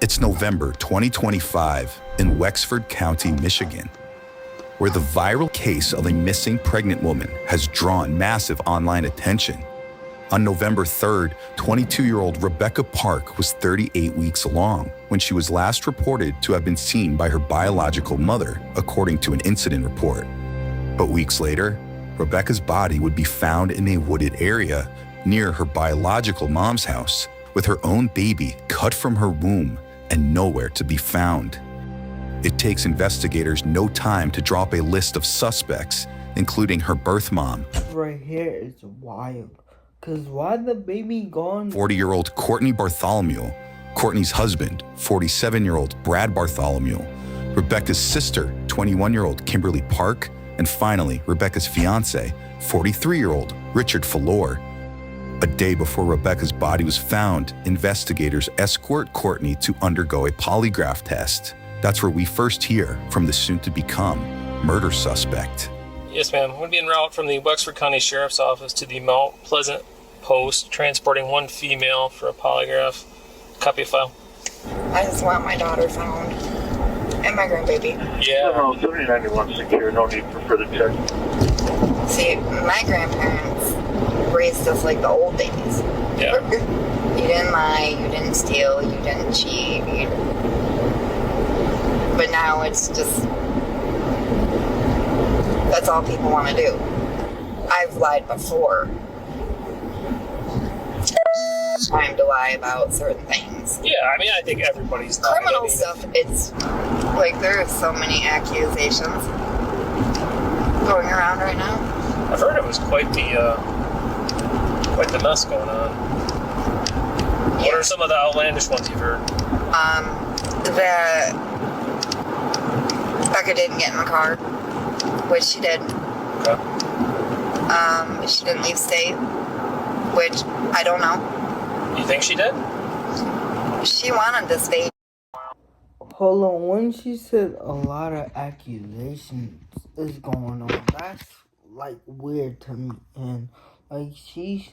It's November 2025 in Wexford County, Michigan, where the viral case of a missing pregnant woman has drawn massive online attention. On November 3rd, 22-year-old Rebecca Park was 38 weeks along when she was last reported to have been seen by her biological mother, according to an incident report. But weeks later, Rebecca's body would be found in a wooded area near her biological mom's house, with her own baby cut from her womb and nowhere to be found. It takes investigators no time to drop a list of suspects, including her birth mom. Right here is wild. Cause why the baby gone? 40-year-old Courtney Bartholomew, Courtney's husband, 47-year-old Brad Bartholomew, Rebecca's sister, 21-year-old Kimberly Park, and finally, Rebecca's fiance, 43-year-old Richard Falor. A day before Rebecca's body was found, investigators escort Courtney to undergo a polygraph test. That's where we first hear from the soon-to-become murder suspect. Yes, ma'am. I'm going to be en route from the Wexford County Sheriff's Office to the Mount Pleasant Post, transporting one female for a polygraph. Copy of file. I just want my daughter found and my grandbaby. Yeah. No, 79 secure. No need for further check. See, my grandparents raised us like the old days. Yeah. You didn't lie, you didn't steal, you didn't cheat. But now it's just, that's all people want to do. I've lied before. Time to lie about certain things. Yeah, I mean, I think everybody's lying. Criminal I mean, stuff, it's like there are so many accusations going around right now. I've heard it was quite the mess going on. What are some of the outlandish ones you've heard? That Becca didn't get in the car, which she did. Okay. She didn't leave state, which I don't know. You think she did? She wanted to stay. Hold on, when she said a lot of accusations is going on, that's like weird to me. And like she's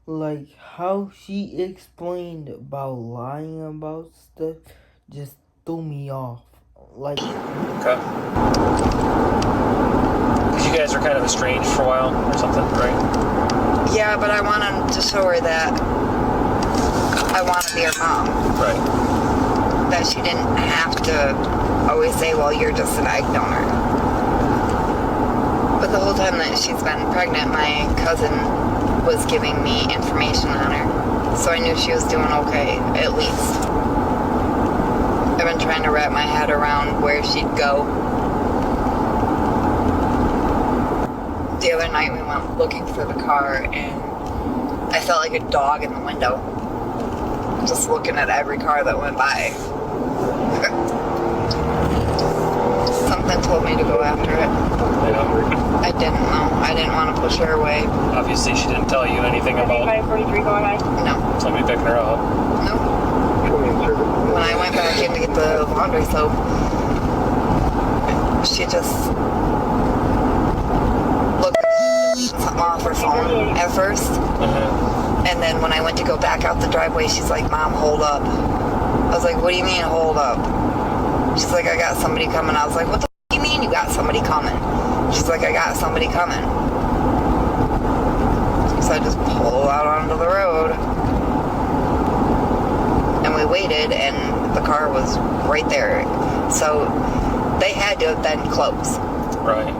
like how she explained about lying about stuff just threw me off. Like, Okay. Because you guys are kind of estranged for a while or something, right? Yeah, but I wanted to show her that I want to be her mom. Right. That she didn't have to always say, well, you're just an egg donor. But the whole time that she's been pregnant, my cousin was giving me information on her. So I knew she was doing okay, at least. I've been trying to wrap my head around where she'd go. The other night we went looking for the car and I felt like a dog in the window. Just looking at every car that went by. Something told me to go after it. Yeah. I didn't know. I didn't want to push her away. Obviously, she didn't tell you anything about 543, go ahead. No. somebody picking her up. No. When I went back in to get the laundry soap, she just looked something off her phone at first. And then when I went to go back out the driveway, she's like, Mom, hold up. I was like, what do you mean, hold up? She's like, I got somebody coming. I was like, what the f*** you mean you got somebody coming? She's like, I got somebody coming. So I just pulled out onto the road. And we waited, and the car was right there. So they had to have been close. Right.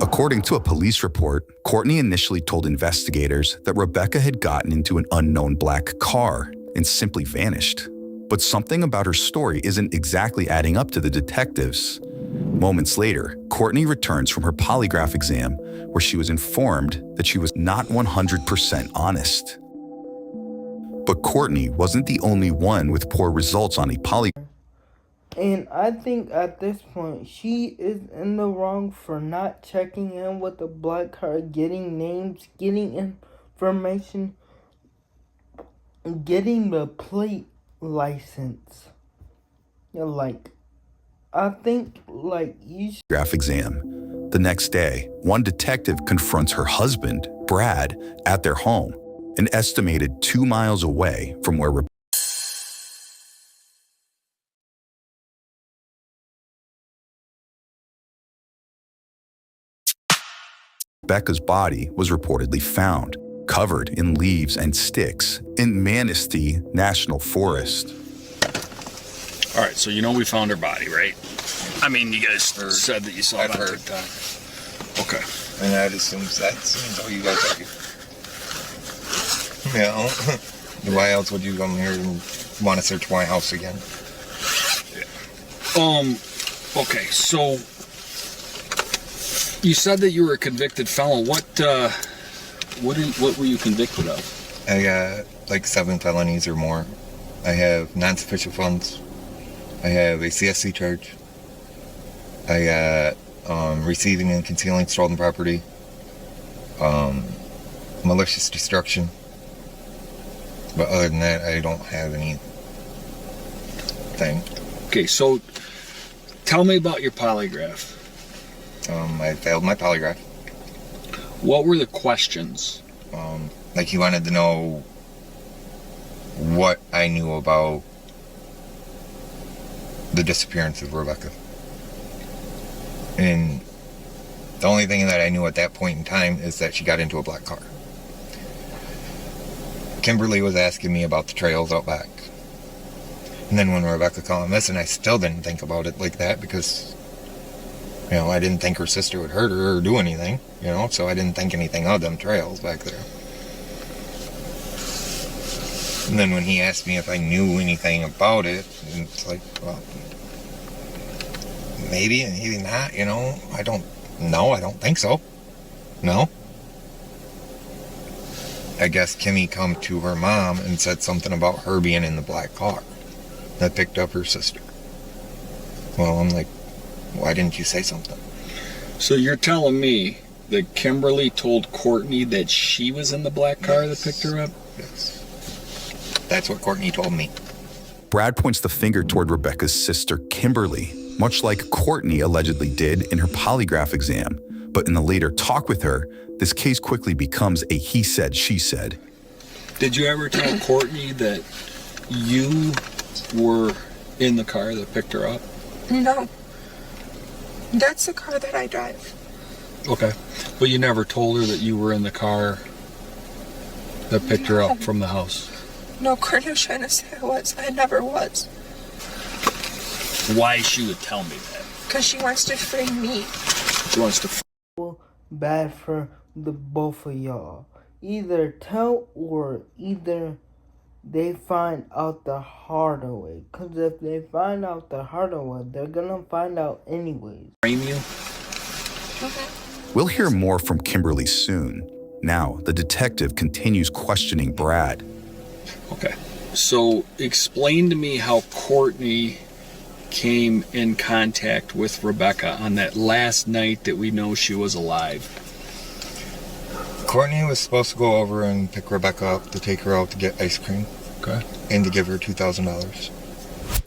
According to a police report, Courtney initially told investigators that Rebecca had gotten into an unknown black car and simply vanished. But something about her story isn't exactly adding up to the detectives. Moments later, Courtney returns from her polygraph exam where she was informed that she was not 100% honest. But Courtney wasn't the only one with poor results on a polygraph. and I think at this point she is in the wrong for not checking in with the black car, getting names, getting information, getting the plate license. Like, I think like you should. Exam. The next day, one detective confronts her husband, Brad, at their home, an estimated 2 miles away from where Becca's body was reportedly found, covered in leaves and sticks, in Manistee National Forest. All right, so you know we found her body, right? I mean, you guys said that you saw it on TikTok. Okay. And I'd assume that's how you guys argue. You know? Why else would you come here and want to search my house again? Okay, so you said that you were a convicted felon. What were you convicted of? I got like 7 felonies or more. I have non-sufficient funds. I have a CSC charge. I got receiving and concealing stolen property. Malicious destruction. But other than that, I don't have anything. Okay, so tell me about your polygraph. I failed my polygraph. What were the questions? Like he wanted to know what I knew about the disappearance of Rebecca. And the only thing that I knew at that point in time is that she got into a black car. Kimberly was asking me about the trails out back. And then when Rebecca called missing, I still didn't think about it like that because, you know, I didn't think her sister would hurt her or do anything, you know, so I didn't think anything of them trails back there. And then when he asked me if I knew anything about it, it's like, well, maybe, maybe not, you know. I don't know. I don't think so. No. I guess Kimmy come to her mom and said something about her being in the black car that picked up her sister. Well, I'm like, why didn't you say something? So you're telling me that Kimberly told Courtney that she was in the black car that picked her up? Yes. That's what Courtney told me. Brad points the finger toward Rebecca's sister, Kimberly, much like Courtney allegedly did in her polygraph exam. But in the later talk with her, this case quickly becomes a he said, she said. Did you ever tell Courtney that you were in the car that picked her up? No. That's the car that I drive. Okay. But you never told her that you were in the car that picked her up from the house? No, Courtney was trying to say I was. I never was. Why she would tell me that? Because she wants to frame me. She wants to Bad for the both of y'all. Either tell or either they find out the harder way. Because if they find out the harder way, they're gonna find out anyways. frame you? We'll hear more from Kimberly soon. Now, the detective continues questioning Brad. Okay. So explain to me how Courtney came in contact with Rebecca on that last night that we know she was alive. Courtney was supposed to go over and pick Rebecca up to take her out to get ice cream. Okay. And to give her $2,000.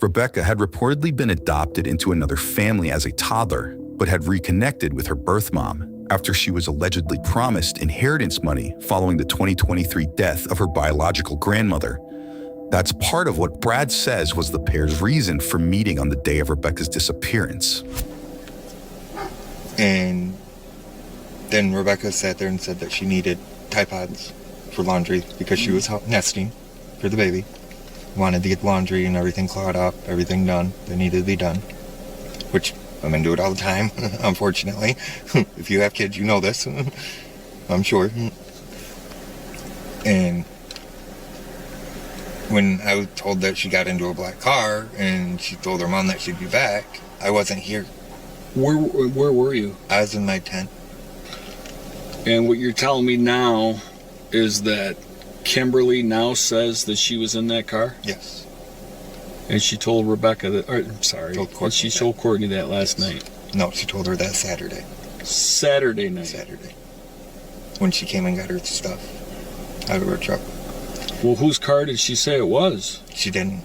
Rebecca had reportedly been adopted into another family as a toddler, but had reconnected with her birth mom after she was allegedly promised inheritance money following the 2023 death of her biological grandmother. That's part of what Brad says was the pair's reason for meeting on the day of Rebecca's disappearance. And then Rebecca sat there and said that she needed Tide Pods for laundry because she was nesting for the baby. Wanted to get laundry and everything caught up, everything done that needed to be done. Which I'm into it all the time, unfortunately. If you have kids, you know this. I'm sure. And when I was told that she got into a black car and she told her mom that she'd be back, I wasn't here. Where were you? I was in my tent. And what you're telling me now is that Kimberly now says that she was in that car? Yes. And she told Rebecca that, or, I'm sorry, Told Courtney she that. told Courtney that last night. No, she told her that Saturday. Saturday night. Saturday. When she came and got her stuff out of her truck. Well, whose car did she say it was? She didn't.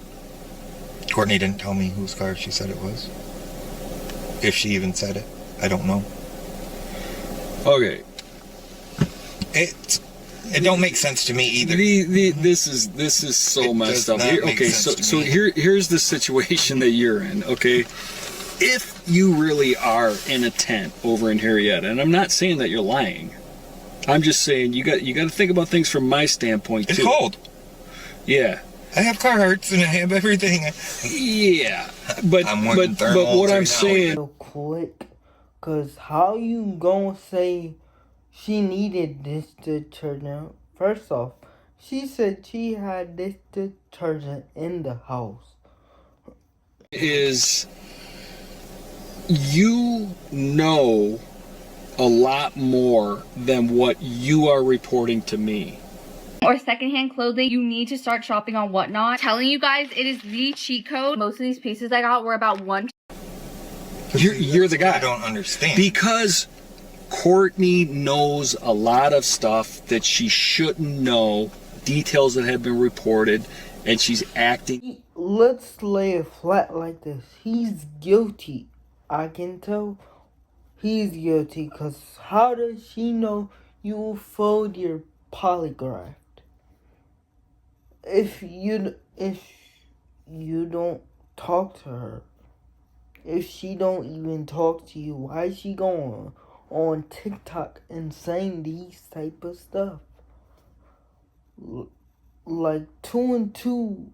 Courtney didn't tell me whose car she said it was. If she even said it. I don't know. Okay. It don't make sense to me either. This is so It messed does up. not Here, make okay, sense so to me. here's the situation that you're in. Okay, if you really are in a tent over in Harrietta, and I'm not saying that you're lying, I'm just saying you got to think about things from my standpoint too. It's cold. Yeah. I have cards and I have everything. Yeah. But I'm wearing but thermals what right I'm now. saying, Real quick, cause how you gonna say she needed this detergent? First off, she said she had this detergent in the house. is you know a lot more than what you are reporting to me. Or secondhand clothing, you need to start shopping on Whatnot. Telling you guys, it is the cheat code. Most of these pieces I got were about $1. You're the guy. I don't understand. Because Courtney knows a lot of stuff that she shouldn't know, details that have been reported, and she's acting. Let's lay it flat like this. He's guilty. I can tell he's guilty, cause how does she know you failed your polygraph? If you don't talk to her, if she don't even talk to you, why is she going on TikTok and saying these type of stuff? Like 2 and 2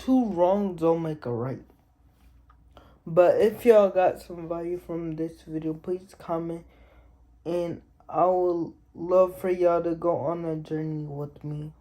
wrongs don't make a right. But if y'all got some value from this video, please comment, and I would love for y'all to go on a journey with me.